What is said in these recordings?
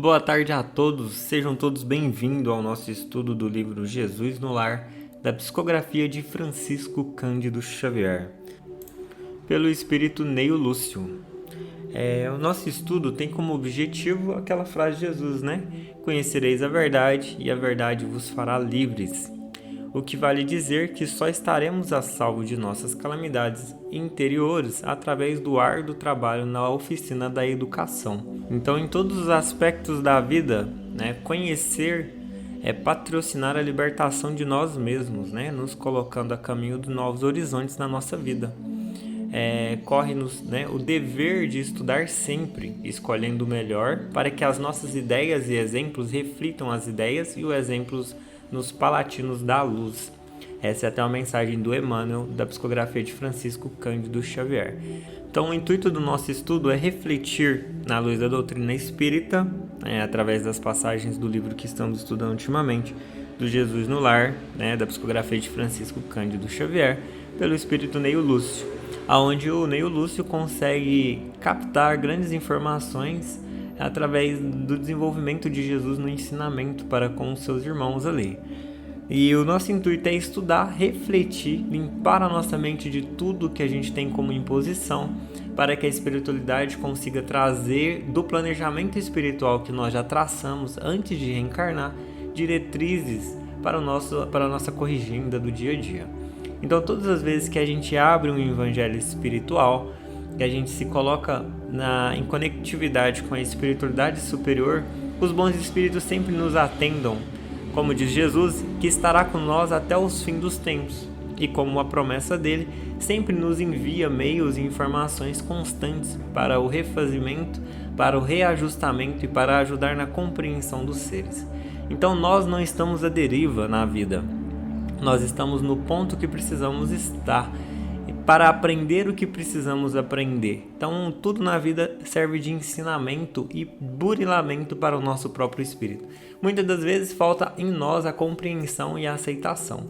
Boa tarde a todos, sejam todos bem-vindos ao nosso estudo do livro Jesus no Lar, da psicografia de Francisco Cândido Xavier, pelo espírito Neio Lúcio. O nosso estudo tem como objetivo aquela frase de Jesus, né? Conhecereis a verdade e a verdade vos fará livres. O que vale dizer que só estaremos a salvo de nossas calamidades interiores através do árduo trabalho na oficina da educação. Então, em todos os aspectos da vida, conhecer é patrocinar a libertação de nós mesmos, nos colocando a caminho de novos horizontes na nossa vida. Corre-nos o dever de estudar sempre, escolhendo o melhor, para que as nossas ideias e exemplos reflitam as ideias e os exemplos nos palatinos da luz. Essa é até uma mensagem do Emmanuel, da psicografia de Francisco Cândido Xavier. Então, o intuito do nosso estudo é refletir na luz da doutrina espírita, através das passagens do livro que estamos estudando ultimamente, do Jesus no Lar, da psicografia de Francisco Cândido Xavier, pelo espírito Neio Lúcio, onde o Neio Lúcio consegue captar grandes informações através do desenvolvimento de Jesus no ensinamento para com os seus irmãos ali. E o nosso intuito é estudar, refletir, limpar a nossa mente de tudo que a gente tem como imposição, para que a espiritualidade consiga trazer do planejamento espiritual que nós já traçamos antes de reencarnar, diretrizes para a nossa corrigenda do dia a dia. Então, todas as vezes que a gente abre um evangelho espiritual, que a gente se coloca em conectividade com a espiritualidade superior, os bons espíritos sempre nos atendam, como diz Jesus, que estará com nós até os fins dos tempos. E como a promessa dele, sempre nos envia meios e informações constantes para o refazimento, para o reajustamento e para ajudar na compreensão dos seres. Então nós não estamos à deriva na vida, nós estamos no ponto que precisamos estar, para aprender o que precisamos aprender. Então, tudo na vida serve de ensinamento e burilamento para o nosso próprio espírito. Muitas das vezes falta em nós a compreensão e a aceitação,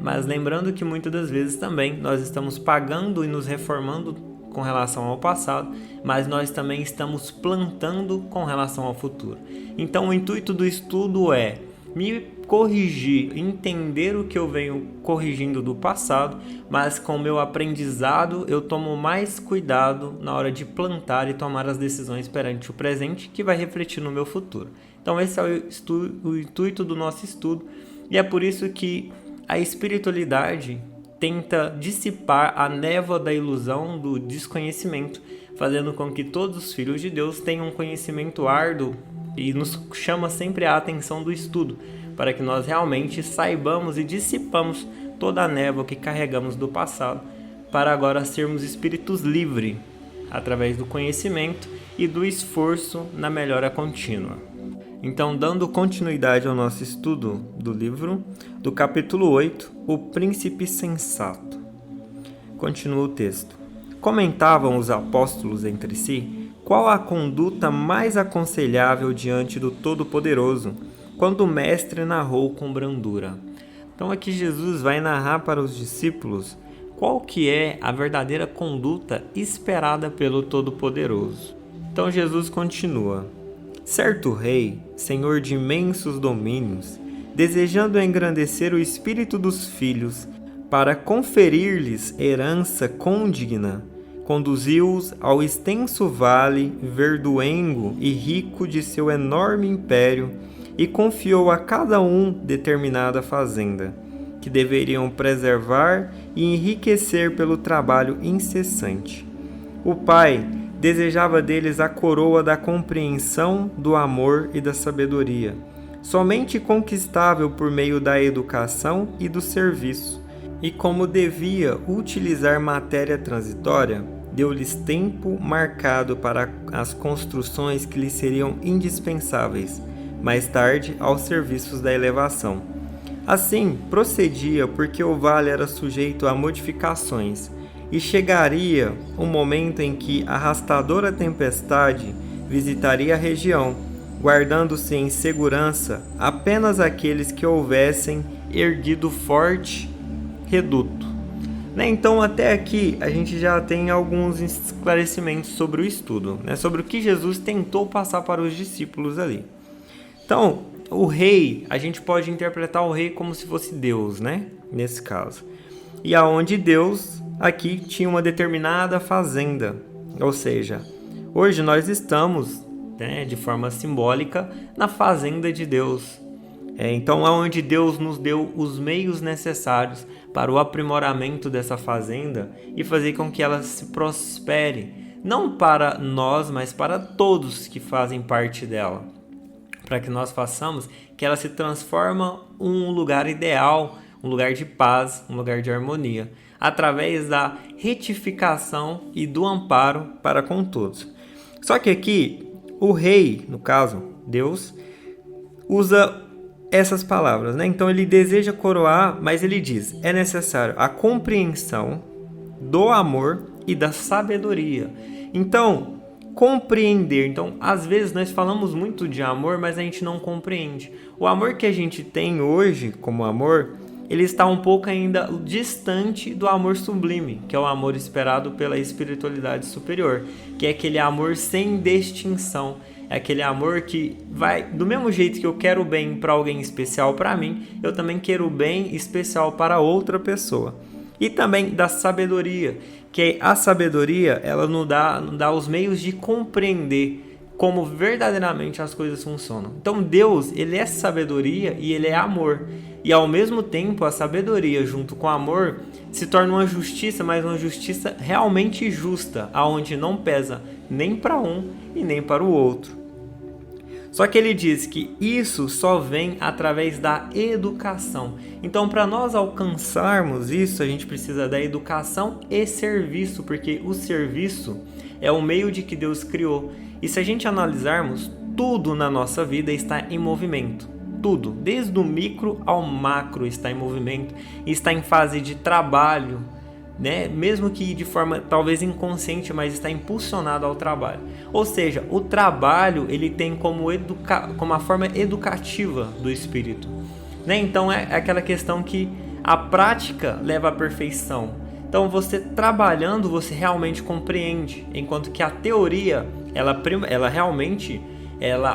Mas lembrando que muitas das vezes também nós estamos pagando e nos reformando com relação ao passado, mas nós também estamos plantando com relação ao futuro. Então, o intuito do estudo é me corrigir, entender o que eu venho corrigindo do passado, mas com o meu aprendizado eu tomo mais cuidado na hora de plantar e tomar as decisões perante o presente, que vai refletir no meu futuro. Então esse é o intuito do nosso estudo, e é por isso que a espiritualidade tenta dissipar a névoa da ilusão do desconhecimento, fazendo com que todos os filhos de Deus tenham um conhecimento árduo, e nos chama sempre a atenção do estudo, para que nós realmente saibamos e dissipamos toda a névoa que carregamos do passado, para agora sermos espíritos livres, através do conhecimento e do esforço na melhora contínua. Então, dando continuidade ao nosso estudo do livro, do capítulo 8, O Príncipe Sensato. Continua o texto. Comentavam os apóstolos entre si qual a conduta mais aconselhável diante do Todo-Poderoso, quando o mestre narrou com brandura. Então aqui Jesus vai narrar para os discípulos qual que é a verdadeira conduta esperada pelo Todo-Poderoso. Então Jesus continua. Certo rei, senhor de imensos domínios, desejando engrandecer o espírito dos filhos para conferir-lhes herança condigna, conduziu-os ao extenso vale verdoengo e rico de seu enorme império e confiou a cada um determinada fazenda, que deveriam preservar e enriquecer pelo trabalho incessante. O pai desejava deles a coroa da compreensão, do amor e da sabedoria, somente conquistável por meio da educação e do serviço. E como devia utilizar matéria transitória, deu-lhes tempo marcado para as construções que lhes seriam indispensáveis, mais tarde aos serviços da elevação. Assim, procedia porque o vale era sujeito a modificações, e chegaria o momento em que a arrastadora tempestade visitaria a região, guardando-se em segurança apenas aqueles que houvessem erguido forte reduto. Né? Então, até aqui, a gente já tem alguns esclarecimentos sobre o estudo, né? Sobre o que Jesus tentou passar para os discípulos ali. Então, o rei, a gente pode interpretar o rei como se fosse Deus, né? Nesse caso. E aonde Deus aqui tinha uma determinada fazenda. Ou seja, hoje nós estamos, né, de forma simbólica, na fazenda de Deus. Então, é onde Deus nos deu os meios necessários para o aprimoramento dessa fazenda e fazer com que ela se prospere. Não para nós, mas para todos que fazem parte dela. Para que nós façamos que ela se transforme um lugar ideal, um lugar de paz, um lugar de harmonia, através da retificação e do amparo para com todos. Só que aqui, o rei, no caso, Deus, usa essas palavras, né? Então ele deseja coroar, mas ele diz, é necessário a compreensão do amor e da sabedoria. Então, compreender. Então, às vezes nós falamos muito de amor, mas a gente não compreende. O amor que a gente tem hoje como amor, ele está um pouco ainda distante do amor sublime, que é o amor esperado pela espiritualidade superior, que é aquele amor sem distinção. É aquele amor que vai, do mesmo jeito que eu quero o bem para alguém especial para mim, eu também quero o bem especial para outra pessoa. E também da sabedoria, que a sabedoria ela nos dá os meios de compreender como verdadeiramente as coisas funcionam. Então Deus, ele é sabedoria e ele é amor. E ao mesmo tempo a sabedoria junto com o amor se torna uma justiça, mas uma justiça realmente justa, aonde não pesa nem para um e nem para o outro. Só que ele diz que isso só vem através da educação. Então, para nós alcançarmos isso, a gente precisa da educação e serviço, porque o serviço é o meio de que Deus criou. E se a gente analisarmos, tudo na nossa vida está em movimento. Tudo, desde o micro ao macro está em movimento, está em fase de trabalho, né? Mesmo que de forma talvez inconsciente, mas está impulsionado ao trabalho. Ou seja, o trabalho ele tem como a forma educativa do espírito, né? Então é aquela questão que a prática leva à perfeição. Então você trabalhando, você realmente compreende, enquanto que a teoria ela realmente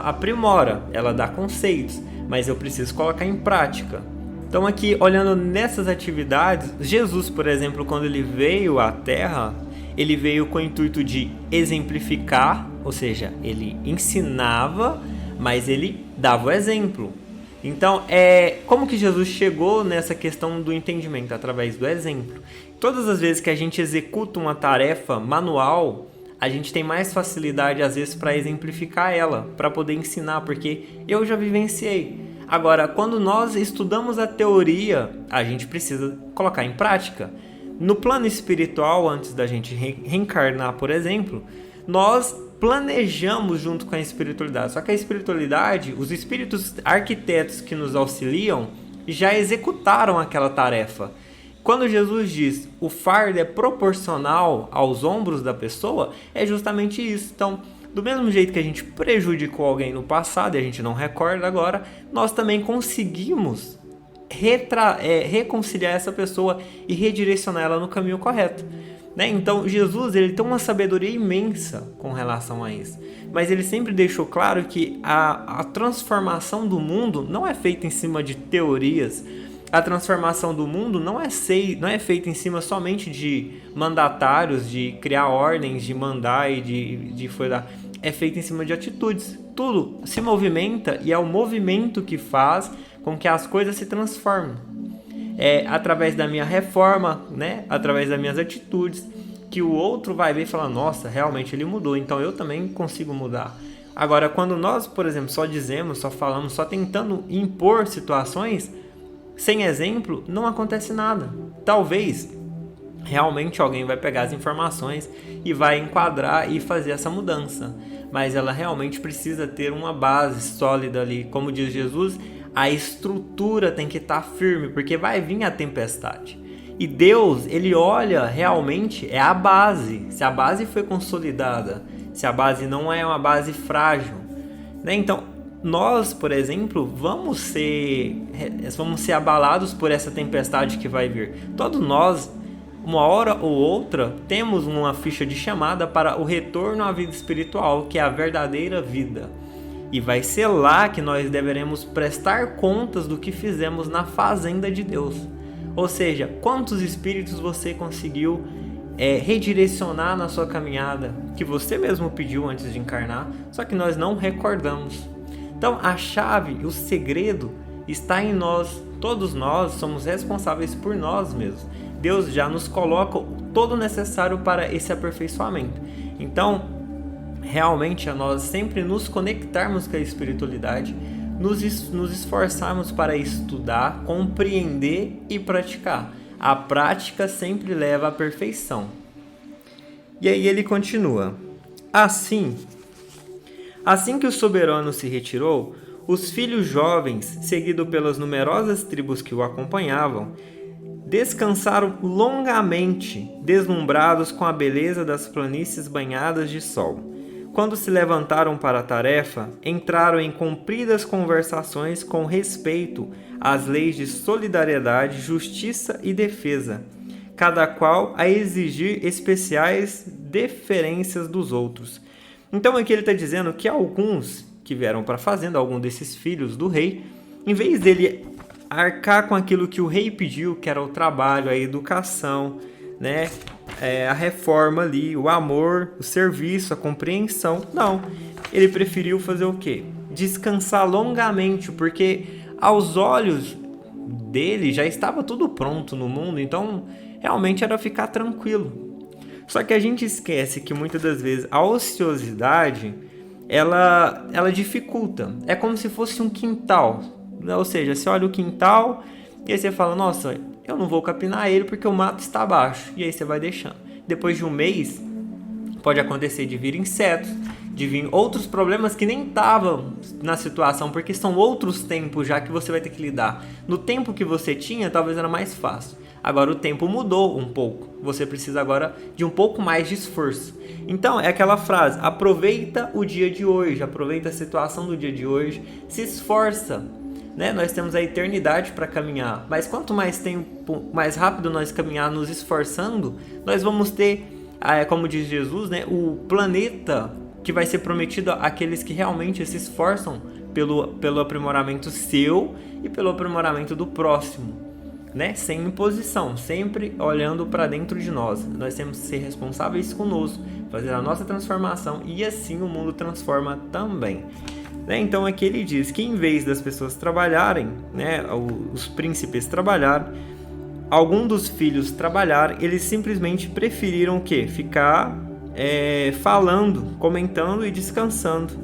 aprimora, ela dá conceitos, mas eu preciso colocar em prática. Então aqui, olhando nessas atividades, Jesus, por exemplo, quando ele veio à Terra, ele veio com o intuito de exemplificar, ou seja, ele ensinava, mas ele dava o exemplo. Então, como que Jesus chegou nessa questão do entendimento? Através do exemplo. Todas as vezes que a gente executa uma tarefa manual, a gente tem mais facilidade, às vezes, para exemplificar ela, para poder ensinar, porque eu já vivenciei. Agora, quando nós estudamos a teoria, a gente precisa colocar em prática. No plano espiritual, antes da gente reencarnar, por exemplo, nós planejamos junto com a espiritualidade. Só que a espiritualidade, os espíritos arquitetos que nos auxiliam, já executaram aquela tarefa. Quando Jesus diz o fardo é proporcional aos ombros da pessoa, é justamente isso. Então, do mesmo jeito que a gente prejudicou alguém no passado e a gente não recorda agora, nós também conseguimos reconciliar essa pessoa e redirecionar ela no caminho correto, né? Então Jesus ele tem uma sabedoria imensa com relação a isso, mas ele sempre deixou claro que a transformação do mundo não é feita em cima de teorias. A transformação do mundo não é feita em cima somente de mandatários, de criar ordens, de mandar e de dar. É feita em cima de atitudes. Tudo se movimenta e é o movimento que faz com que as coisas se transformem. É através da minha reforma, né? Através das minhas atitudes, que o outro vai ver e falar, nossa, realmente ele mudou, então eu também consigo mudar. Agora, quando nós, por exemplo, só dizemos, só falamos, só tentando impor situações, sem exemplo, não acontece nada. Talvez realmente alguém vai pegar as informações e vai enquadrar e fazer essa mudança, mas ela realmente precisa ter uma base sólida ali. Como diz Jesus, a estrutura tem que estar firme, porque vai vir a tempestade. E Deus, ele olha realmente, é a base. Se a base foi consolidada, se a base não é uma base frágil, né? Então, nós, por exemplo, vamos ser abalados por essa tempestade que vai vir. Todos nós, uma hora ou outra, temos uma ficha de chamada para o retorno à vida espiritual, que é a verdadeira vida. E vai ser lá que nós deveremos prestar contas do que fizemos na fazenda de Deus. Ou seja, quantos espíritos você conseguiu redirecionar na sua caminhada, que você mesmo pediu antes de encarnar, só que nós não recordamos. Então a chave, o segredo está em nós. Todos nós somos responsáveis por nós mesmos. Deus já nos coloca todo o necessário para esse aperfeiçoamento. Então, realmente, a nós sempre nos conectarmos com a espiritualidade, nos esforçarmos para estudar, compreender e praticar. A prática sempre leva à perfeição. E aí ele continua. Assim que o soberano se retirou, os filhos jovens, seguidos pelas numerosas tribos que o acompanhavam, descansaram longamente, deslumbrados com a beleza das planícies banhadas de sol. Quando se levantaram para a tarefa, entraram em compridas conversações com respeito às leis de solidariedade, justiça e defesa, cada qual a exigir especiais deferências dos outros. Então aqui ele está dizendo que alguns que vieram para a fazenda, algum desses filhos do rei, em vez dele arcar com aquilo que o rei pediu, que era o trabalho, a educação, né? A reforma ali, o amor, o serviço, a compreensão. Não, ele preferiu fazer o quê? Descansar longamente, porque aos olhos dele já estava tudo pronto no mundo, então realmente era ficar tranquilo. Só que a gente esquece que muitas das vezes a ociosidade, ela dificulta. É como se fosse um quintal, ou seja, você olha o quintal e aí você fala, nossa, eu não vou capinar ele porque o mato está baixo. E aí você vai deixando. Depois de um mês, pode acontecer de vir insetos, de vir outros problemas que nem estavam na situação, porque são outros tempos já que você vai ter que lidar. No tempo que você tinha, talvez era mais fácil. Agora o tempo mudou um pouco. Você precisa agora de um pouco mais de esforço. Então é aquela frase, aproveita o dia de hoje, aproveita a situação do dia de hoje, se esforça. Né? Nós temos a eternidade para caminhar, mas quanto mais tempo, mais rápido nós caminhar nos esforçando, nós vamos ter, como diz Jesus, né? O planeta que vai ser prometido àqueles que realmente se esforçam pelo aprimoramento seu e pelo aprimoramento do próximo, né? Sem imposição, sempre olhando para dentro de nós. Nós temos que ser responsáveis conosco, fazer a nossa transformação e assim o mundo transforma também. Então aqui ele diz que em vez das pessoas trabalharem, né, os príncipes trabalharem, algum dos filhos trabalhar, eles simplesmente preferiram o quê? Ficar falando, comentando e descansando,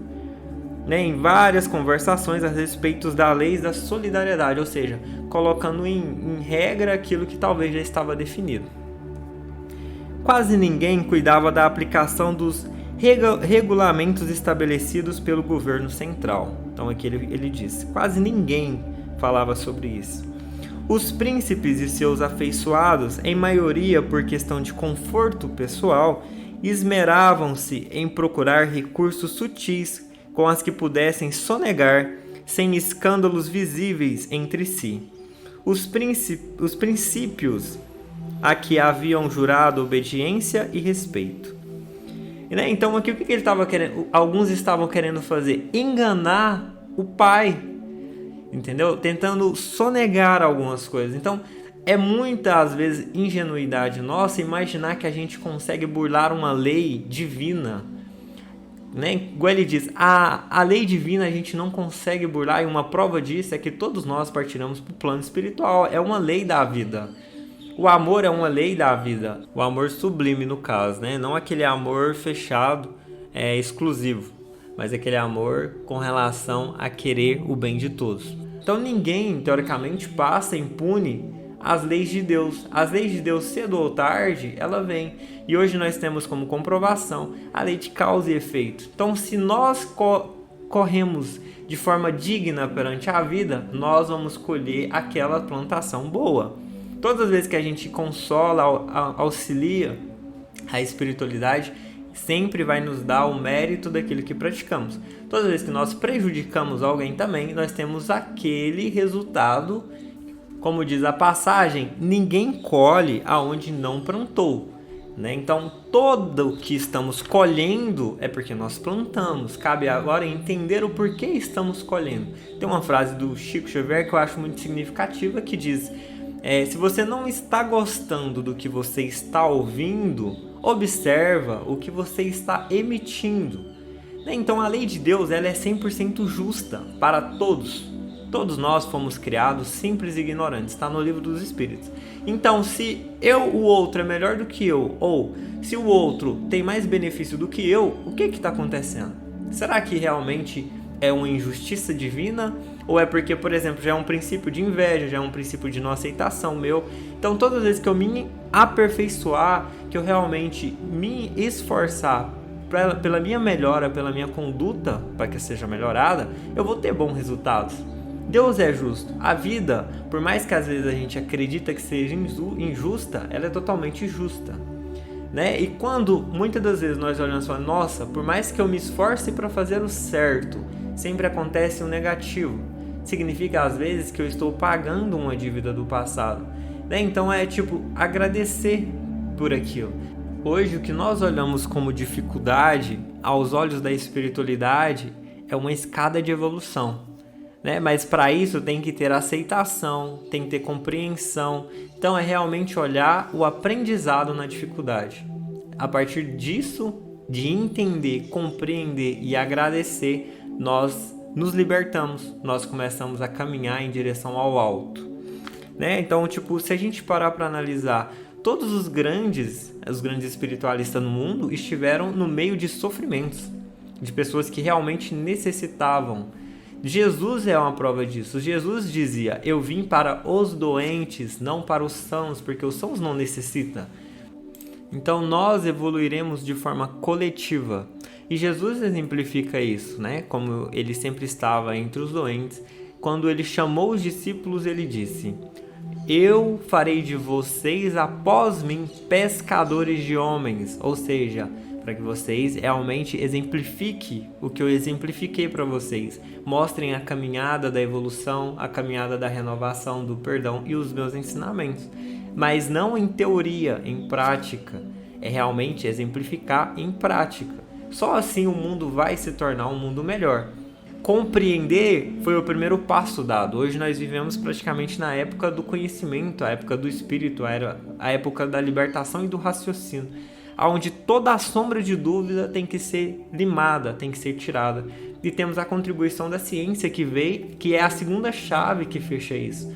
né, em várias conversações a respeito das leis da solidariedade, ou seja, colocando em regra aquilo que talvez já estava definido. Quase ninguém cuidava da aplicação dos regulamentos estabelecidos pelo governo central. Então aqui ele diz, quase ninguém falava sobre isso. Os príncipes e seus afeiçoados, em maioria por questão de conforto pessoal, esmeravam-se em procurar recursos sutis com as que pudessem sonegar sem escândalos visíveis entre si. Os princípios a que haviam jurado obediência e respeito. Então aqui o que ele estava querendo? Alguns estavam querendo fazer? Enganar o pai, entendeu? Tentando sonegar algumas coisas. Então é muitas vezes ingenuidade nossa imaginar que a gente consegue burlar uma lei divina, né? Igual ele diz, a lei divina a gente não consegue burlar, e uma prova disso é que todos nós partiremos para o plano espiritual, é uma lei da vida. O amor é uma lei da vida, o amor sublime no caso, né? Não aquele amor fechado, exclusivo, mas aquele amor com relação a querer o bem de todos. Então ninguém, teoricamente, passa impune às leis de Deus. As leis de Deus, cedo ou tarde, ela vem. E hoje nós temos como comprovação a lei de causa e efeito. Então se nós corremos de forma digna perante a vida, nós vamos colher aquela plantação boa. Todas as vezes que a gente consola, auxilia a espiritualidade, sempre vai nos dar o mérito daquilo que praticamos. Todas as vezes que nós prejudicamos alguém também, nós temos aquele resultado como diz a passagem, ninguém colhe aonde não plantou. Né? Então, todo o que estamos colhendo é porque nós plantamos. Cabe agora entender o porquê estamos colhendo. Tem uma frase do Chico Xavier que eu acho muito significativa que diz: se você não está gostando do que você está ouvindo, observa o que você está emitindo. Né? Então, a lei de Deus ela é 100% justa para todos. Todos nós fomos criados simples e ignorantes, está no livro dos Espíritos. Então, se o outro é melhor do que eu, ou se o outro tem mais benefício do que eu, o que está acontecendo? Será que realmente é uma injustiça divina? Ou é porque, por exemplo, já é um princípio de inveja, já é um princípio de não aceitação meu? Então, todas as vezes que eu me aperfeiçoar, que eu realmente me esforçar pela minha melhora, pela minha conduta, para que seja melhorada, eu vou ter bons resultados. Deus é justo. A vida, por mais que às vezes a gente acredita que seja injusta, ela é totalmente justa. Né? E quando muitas das vezes nós olhamos e falamos, nossa, por mais que eu me esforce para fazer o certo, sempre acontece um negativo. Significa às vezes que eu estou pagando uma dívida do passado. Né? Então é tipo agradecer por aquilo. Hoje o que nós olhamos como dificuldade, aos olhos da espiritualidade, é uma escada de evolução. Né? Mas para isso tem que ter aceitação, tem que ter compreensão. Então é realmente olhar o aprendizado na dificuldade. A partir disso, de entender, compreender e agradecer, nós nos libertamos, nós começamos a caminhar em direção ao alto. Né? Então, se a gente parar para analisar, todos os grandes espiritualistas no mundo estiveram no meio de sofrimentos, de pessoas que realmente necessitavam. Jesus é uma prova disso. Jesus dizia, eu vim para os doentes, não para os sãos, porque os sãos não necessitam. Então nós evoluiremos de forma coletiva. E Jesus exemplifica isso, né? Como ele sempre estava entre os doentes. Quando ele chamou os discípulos, ele disse, eu farei de vocês após mim pescadores de homens. Ou seja, para que vocês realmente exemplifiquem o que eu exemplifiquei para vocês. Mostrem a caminhada da evolução, a caminhada da renovação, do perdão e os meus ensinamentos. Mas não em teoria, em prática. É realmente exemplificar em prática. Só assim o mundo vai se tornar um mundo melhor. Compreender foi o primeiro passo dado. Hoje nós vivemos praticamente na época do conhecimento, a época do espírito, a época da libertação e do raciocínio, onde toda a sombra de dúvida tem que ser limada, tem que ser tirada. E temos a contribuição da ciência que veio, que é a segunda chave que fecha isso.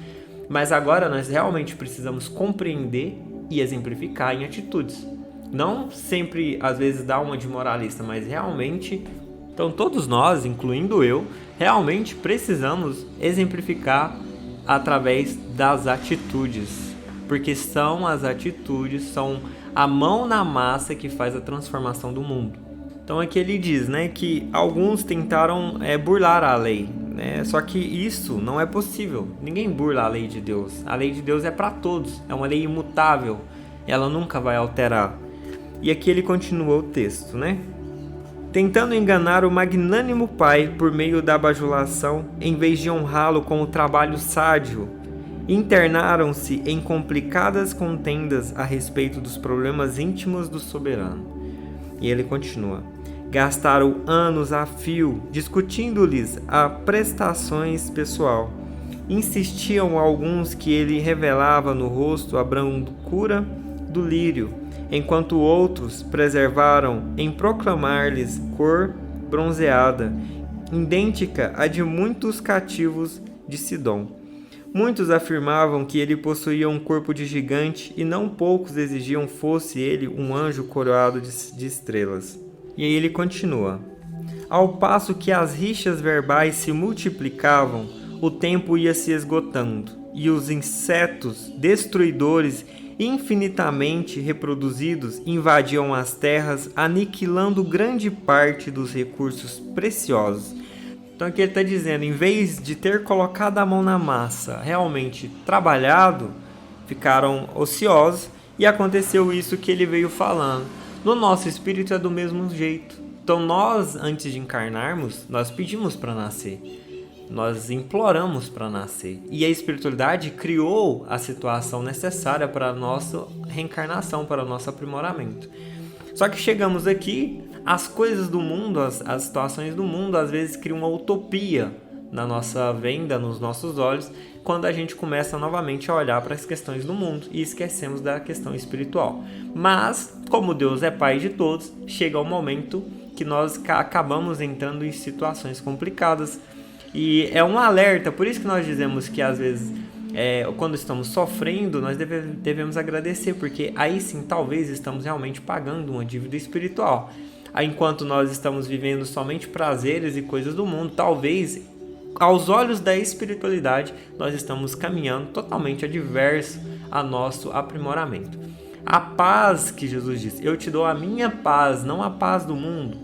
Mas agora nós realmente precisamos compreender e exemplificar em atitudes. Não sempre, às vezes, dar uma de moralista, mas realmente... Então todos nós, incluindo eu, realmente precisamos exemplificar através das atitudes. Porque são as atitudes, são a mão na massa que faz a transformação do mundo. Então aqui ele diz, né, que alguns tentaram burlar a lei, né? Só que isso não é possível. Ninguém burla a lei de Deus. A lei de Deus é para todos, é uma lei imutável, ela nunca vai alterar. E aqui ele continua o texto, né? Tentando enganar o magnânimo pai por meio da bajulação, em vez de honrá-lo com o trabalho sádio, internaram-se em complicadas contendas a respeito dos problemas íntimos do soberano. E ele continua. Gastaram anos a fio discutindo-lhes a prestações pessoal. Insistiam alguns que ele revelava no rosto a brancura do lírio, enquanto outros preservaram em proclamar-lhes cor bronzeada, idêntica à de muitos cativos de Sidom. Muitos afirmavam que ele possuía um corpo de gigante e não poucos exigiam fosse ele um anjo coroado de estrelas. E aí ele continua. Ao passo que as rixas verbais se multiplicavam, o tempo ia se esgotando, e os insetos destruidores infinitamente reproduzidos invadiam as terras, aniquilando grande parte dos recursos preciosos. Então aqui ele está dizendo, em vez de ter colocado a mão na massa, realmente trabalhado, ficaram ociosos e aconteceu isso que ele veio falando. No nosso espírito é do mesmo jeito. Então nós, antes de encarnarmos, nós pedimos para nascer. nós imploramos para nascer. E a espiritualidade criou a situação necessária para a nossa reencarnação, para o nosso aprimoramento. Só que chegamos aqui, as coisas do mundo, as situações do mundo, às vezes criam uma utopia na nossa venda, nos nossos olhos, quando a gente começa novamente a olhar para as questões do mundo e esquecemos da questão espiritual. Mas, como Deus é Pai de todos, chega o momento que nós acabamos entrando em situações complicadas. E é um alerta, por isso que nós dizemos que às vezes, quando estamos sofrendo, nós devemos agradecer, porque aí sim, talvez estamos realmente pagando uma dívida espiritual. Enquanto nós estamos vivendo somente prazeres e coisas do mundo, talvez, aos olhos da espiritualidade, nós estamos caminhando totalmente adverso a nosso aprimoramento. A paz que Jesus disse, eu te dou a minha paz, não a paz do mundo,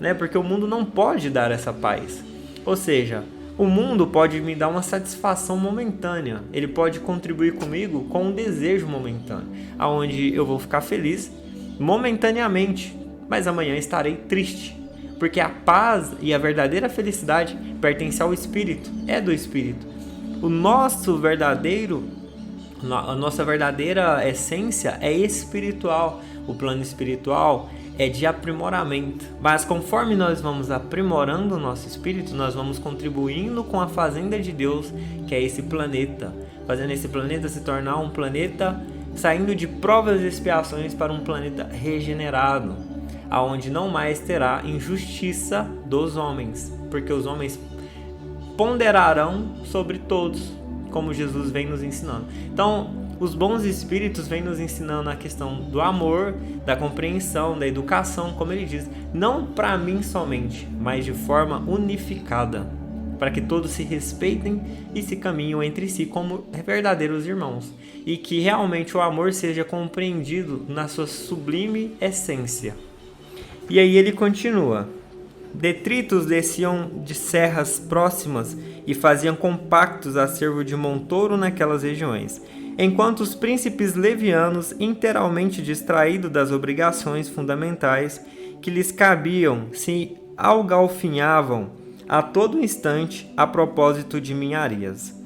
né? Porque o mundo não pode dar essa paz. Ou seja, o mundo pode me dar uma satisfação momentânea, ele pode contribuir comigo com um desejo momentâneo, onde eu vou ficar feliz momentaneamente, mas amanhã estarei triste. Porque a paz e a verdadeira felicidade pertence ao Espírito, é do Espírito. A nossa verdadeira essência é espiritual. O plano espiritual é de aprimoramento. Mas conforme nós vamos aprimorando o nosso espírito, nós vamos contribuindo com a fazenda de Deus, que é esse planeta. Fazendo esse planeta se tornar um planeta saindo de provas e expiações para um planeta regenerado, aonde não mais terá injustiça dos homens, porque os homens ponderarão sobre todos, como Jesus vem nos ensinando. Então, os bons espíritos vêm nos ensinando a questão do amor, da compreensão, da educação, como ele diz, não para mim somente, mas de forma unificada, para que todos se respeitem e se caminhem entre si como verdadeiros irmãos, e que realmente o amor seja compreendido na sua sublime essência. E aí ele continua: detritos desciam de serras próximas e faziam compactos acervo de montouro naquelas regiões, enquanto os príncipes levianos, inteiramente distraídos das obrigações fundamentais que lhes cabiam, se algalfinhavam a todo instante a propósito de minharias.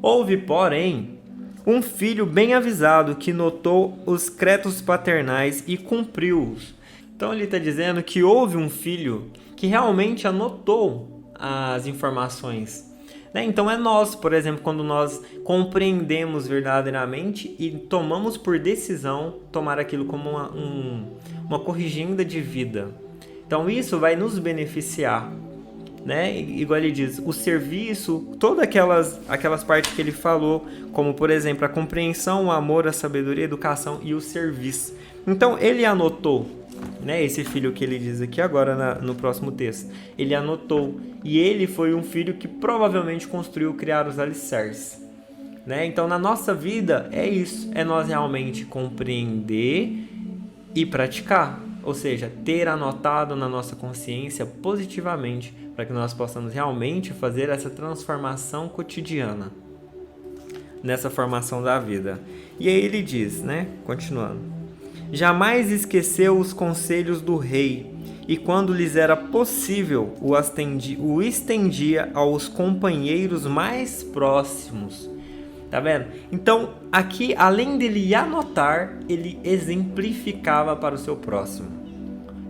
Houve, porém, um filho bem avisado que notou os cretos paternais e cumpriu-os. Então ele está dizendo que houve um filho que realmente anotou as informações. Então é nós, por exemplo, quando nós compreendemos verdadeiramente e tomamos por decisão tomar aquilo como uma corrigenda de vida. Então isso vai nos beneficiar, né? Igual ele diz, o serviço, todas aquelas partes que ele falou, como por exemplo a compreensão, o amor, a sabedoria, a educação e o serviço. Então ele anotou, né? Esse filho que ele diz aqui agora no próximo texto, ele anotou, e ele foi um filho que provavelmente construiu, criar os alicerces, né? Então na nossa vida é isso, é nós realmente compreender e praticar, ou seja, ter anotado na nossa consciência positivamente, para que nós possamos realmente fazer essa transformação cotidiana nessa formação da vida. E aí ele diz, né, continuando: jamais esqueceu os conselhos do rei, e quando lhes era possível, o estendia aos companheiros mais próximos. Tá vendo? Então, aqui, além dele anotar, ele exemplificava para o seu próximo.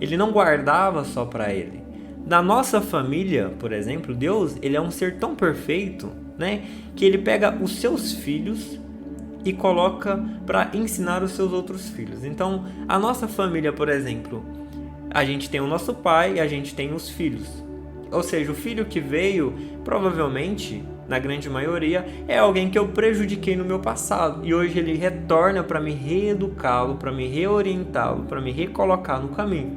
Ele não guardava só para ele. Na nossa família, por exemplo, Deus, ele é um ser tão perfeito, né, que ele pega os seus filhos e coloca para ensinar os seus outros filhos. Então, a nossa família, por exemplo, a gente tem o nosso pai e a gente tem os filhos. Ou seja, o filho que veio, provavelmente, na grande maioria, é alguém que eu prejudiquei no meu passado. E hoje ele retorna para me reeducá-lo, para me reorientá-lo, para me recolocar no caminho.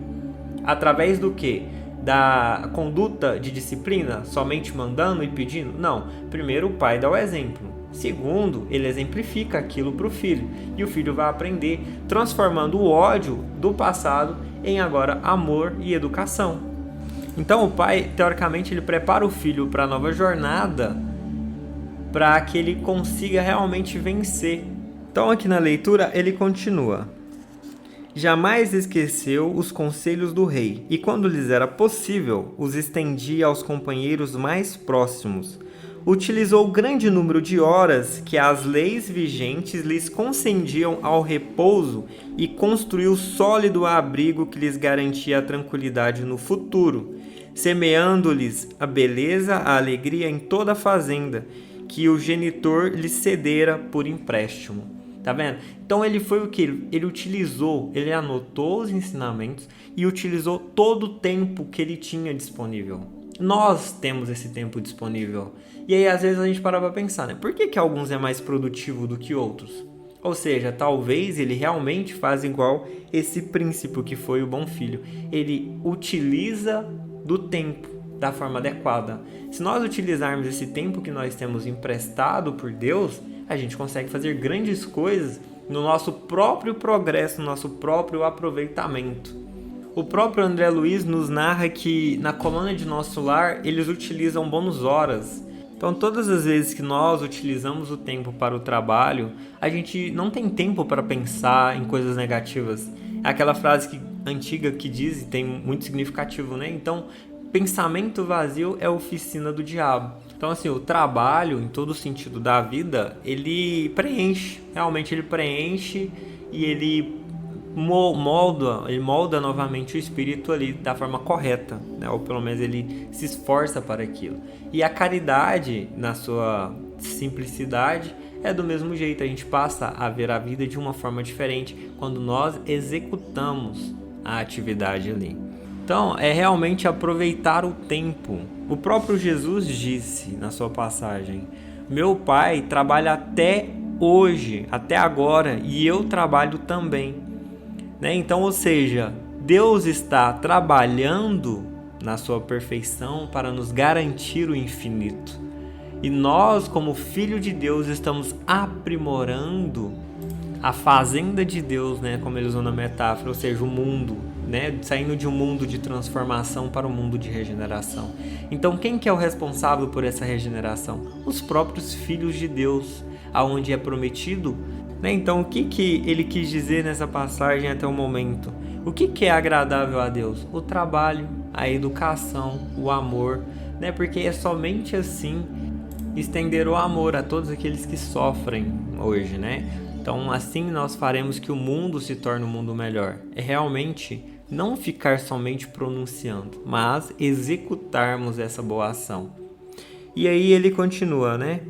Através do quê? Da conduta de disciplina, somente mandando e pedindo? Não. Primeiro, o pai dá o exemplo. Segundo, ele exemplifica aquilo para o filho. E o filho vai aprender, transformando o ódio do passado em agora amor e educação. Então o pai, teoricamente, ele prepara o filho para a nova jornada, para que ele consiga realmente vencer. Então aqui na leitura ele continua: Jamais esqueceu os conselhos do rei, e quando lhes era possível, os estendia aos companheiros mais próximos. Utilizou grande número de horas que as leis vigentes lhes concediam ao repouso e construiu sólido abrigo que lhes garantia a tranquilidade no futuro, semeando-lhes a beleza, a alegria em toda a fazenda, que o genitor lhes cedera por empréstimo. Tá vendo? Então ele foi o que? Ele utilizou, ele anotou os ensinamentos e utilizou todo o tempo que ele tinha disponível. Nós temos esse tempo disponível. E aí às vezes a gente para pensar, né? Por que alguns é mais produtivo do que outros? Ou seja, talvez ele realmente faz igual esse príncipe que foi o bom filho. Ele utiliza do tempo da forma adequada. Se nós utilizarmos esse tempo que nós temos emprestado por Deus, a gente consegue fazer grandes coisas no nosso próprio progresso, no nosso próprio aproveitamento. O próprio André Luiz nos narra que na colônia de Nosso Lar eles utilizam bônus horas. Então todas as vezes que nós utilizamos o tempo para o trabalho, a gente não tem tempo para pensar em coisas negativas. É aquela frase antiga que diz e tem muito significativo, né? Então, pensamento vazio é a oficina do diabo. Então, assim, o trabalho, em todo o sentido da vida, ele preenche. Realmente ele preenche e ele molda novamente o espírito ali da forma correta, né? Ou pelo menos ele se esforça para aquilo. E a caridade, na sua simplicidade, é do mesmo jeito. A gente passa a ver a vida de uma forma diferente quando nós executamos a atividade ali. Então, é realmente aproveitar o tempo. O próprio Jesus disse na sua passagem: meu Pai trabalha até hoje, até agora, e eu trabalho também. Né? Então, ou seja, Deus está trabalhando na sua perfeição para nos garantir o infinito. E nós, como filho de Deus, estamos aprimorando a fazenda de Deus, né? Como ele usou na metáfora, ou seja, o mundo, né? Saindo de um mundo de transformação para um mundo de regeneração. Então, quem que é o responsável por essa regeneração? Os próprios filhos de Deus, aonde é prometido. Né? Então, o que ele quis dizer nessa passagem até o momento? O que é agradável a Deus? O trabalho, a educação, o amor, né? Porque é somente assim estender o amor a todos aqueles que sofrem hoje, né? Então, assim nós faremos que o mundo se torne um mundo melhor. É realmente não ficar somente pronunciando, mas executarmos essa boa ação. E aí ele continua, né?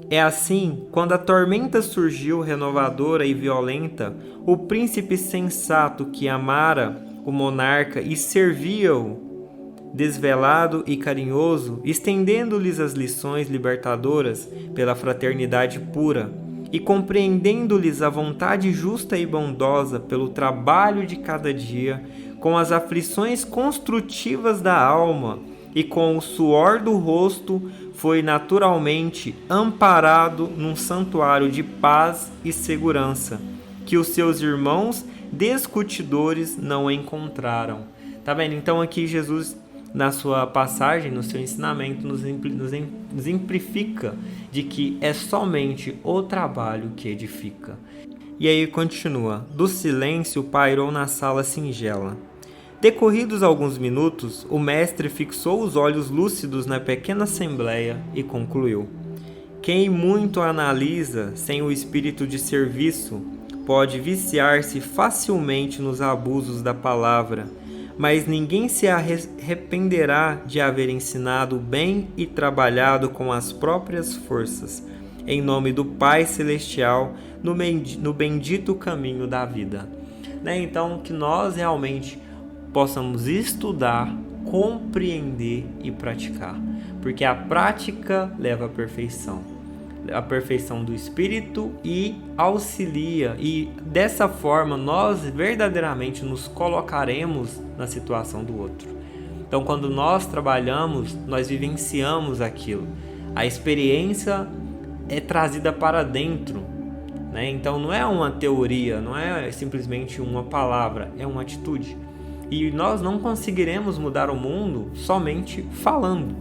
É assim, quando a tormenta surgiu renovadora e violenta, o príncipe sensato que amara o monarca e servia-o, desvelado e carinhoso, estendendo-lhes as lições libertadoras pela fraternidade pura, e compreendendo-lhes a vontade justa e bondosa pelo trabalho de cada dia, com as aflições construtivas da alma e com o suor do rosto, foi naturalmente amparado num santuário de paz e segurança, que os seus irmãos discutidores não encontraram. Tá vendo? Então aqui Jesus, na sua passagem, no seu ensinamento, nos exemplifica de que é somente o trabalho que edifica. E aí continua: do silêncio pairou na sala singela. Decorridos alguns minutos, o mestre fixou os olhos lúcidos na pequena assembleia e concluiu: quem muito analisa sem o espírito de serviço pode viciar-se facilmente nos abusos da palavra, mas ninguém se arrependerá de haver ensinado bem e trabalhado com as próprias forças, em nome do Pai Celestial, no bendito caminho da vida. Né? Então, que nós realmente possamos estudar, compreender e praticar, porque a prática leva à perfeição. A perfeição do espírito e auxilia, e dessa forma nós verdadeiramente nos colocaremos na situação do outro. Então, quando nós trabalhamos, nós vivenciamos aquilo. A experiência é trazida para dentro, né? Então não é uma teoria, não é simplesmente uma palavra, é uma atitude. E nós não conseguiremos mudar o mundo somente falando,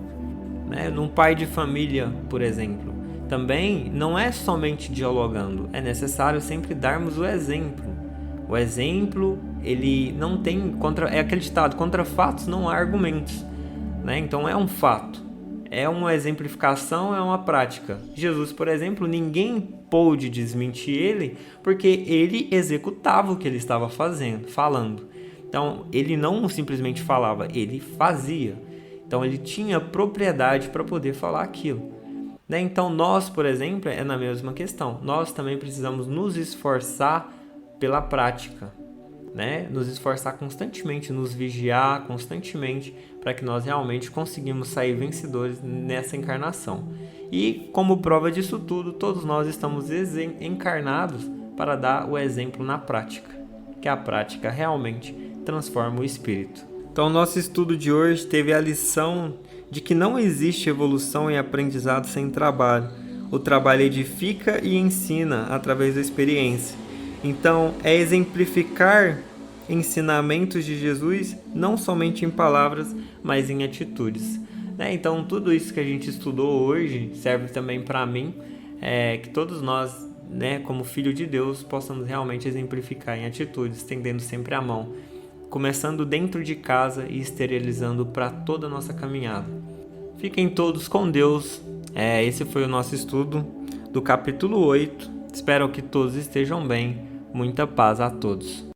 né? Num pai de família, por exemplo, também não é somente dialogando, é necessário sempre darmos o exemplo ele não tem é aquele ditado, contra fatos não há argumentos, né? Então é um fato, é uma exemplificação, é uma prática. Jesus, por exemplo, ninguém pôde desmentir ele, porque ele executava o que ele estava falando. Então ele não simplesmente falava, ele fazia. Então ele tinha propriedade para poder falar aquilo, né? Então nós, por exemplo, é na mesma questão. Nós também precisamos nos esforçar pela prática, né? Nos esforçar constantemente, nos vigiar constantemente, para que nós realmente conseguimos sair vencedores nessa encarnação. E como prova disso tudo, todos nós estamos encarnados para dar o exemplo na prática, que a prática realmente transforma o espírito. Então, nosso estudo de hoje teve a lição de que não existe evolução e aprendizado sem trabalho. O trabalho edifica e ensina através da experiência. Então, é exemplificar ensinamentos de Jesus, não somente em palavras, mas em atitudes, né? Então, tudo isso que a gente estudou hoje serve também para mim, que todos nós, né, como filho de Deus, possamos realmente exemplificar em atitudes, estendendo sempre a mão, começando dentro de casa e exteriorizando para toda a nossa caminhada. Fiquem todos com Deus. Esse foi o nosso estudo do capítulo 8. Espero que todos estejam bem. Muita paz a todos.